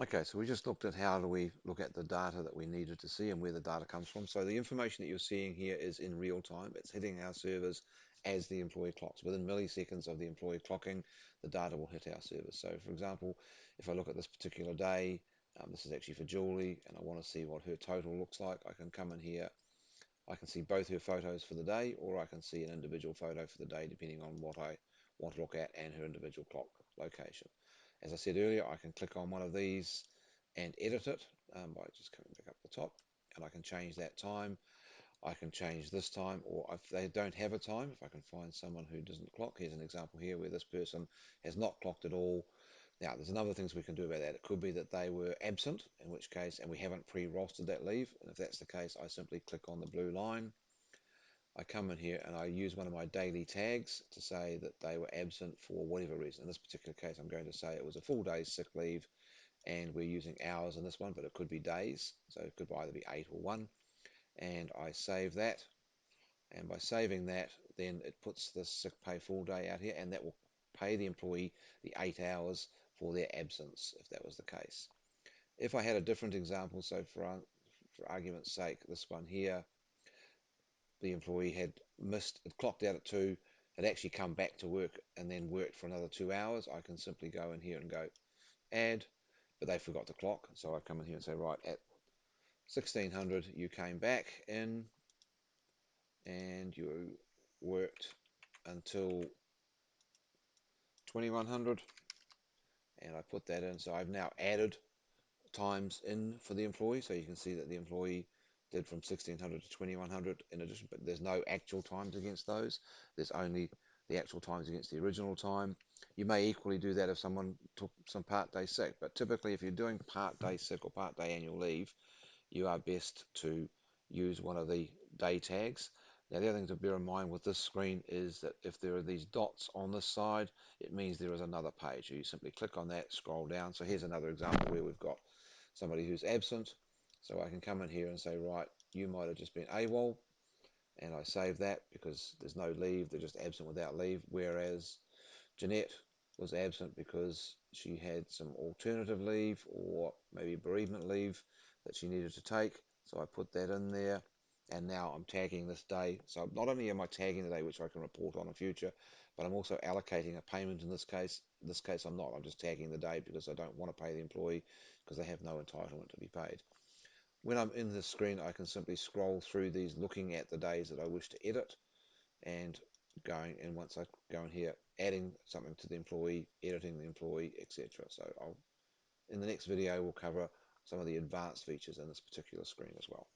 Okay, so we just looked at how do we look at the data that we needed to see and where the data comes from. So the information that you're seeing here is in real time. It's hitting our servers as the employee clocks. Within milliseconds of the employee clocking, the data will hit our servers. So for example, if I look at this particular day, this is actually for Julie, and I want to see what her total looks like, I can come in here. I can see both her photos for the day, or I can see an individual photo for the day, depending on what I want to look at and her individual clock location. As I said earlier, I can click on one of these and edit it by just coming back up the top, and I can change that time. I can change this time, or if they don't have a time, if I can find someone who doesn't clock. Here's an example here where this person has not clocked at all. Now, there's another things we can do about that. It could be that they were absent, in which case, and we haven't pre-rostered that leave. And if that's the case, I simply click on the blue line. I come in here and I use one of my daily tags to say that they were absent for whatever reason. In this particular case, I'm going to say it was a full day's sick leave, and we're using hours in this one, but it could be days. So it could either be 8 or 1. And I save that. And by saving that, then it puts the sick pay full day out here, and that will pay the employee the 8 hours for their absence, if that was the case. If I had a different example, so for argument's sake, this one here, the employee had missed, it clocked out at 2, had actually come back to work and then worked for another 2 hours, I can simply go in here and go add, but they forgot to clock. So I come in here and say, right, at 1600 you came back in and you worked until 2100, and I put that in. So I've now added times in for the employee, so you can see that the employee did from 1600 to 2100 in addition, but there's no actual times against those. There's only the actual times against the original time. You may equally do that if someone took some part day sick, but typically if you're doing part day sick or part day annual leave, you are best to use one of the day tags. Now, the other thing to bear in mind with this screen is that if there are these dots on this side, it means there is another page. You simply click on that, scroll down. So here's another example where we've got somebody who's absent. So I can come in here and say, right, you might have just been AWOL, and I save that because there's no leave, they're just absent without leave. Whereas Jeanette was absent because she had some alternative leave or maybe bereavement leave that she needed to take. So I put that in there, and now I'm tagging this day. So not only am I tagging the day, which I can report on in future, but I'm also allocating a payment in this case. In this case, I'm not. I'm just tagging the day because I don't want to pay the employee because they have no entitlement to be paid. When I'm in this screen, I can simply scroll through these, looking at the days that I wish to edit, and going, and once I go in here, adding something to the employee, editing the employee, etc. So in the next video we'll cover some of the advanced features in this particular screen as well.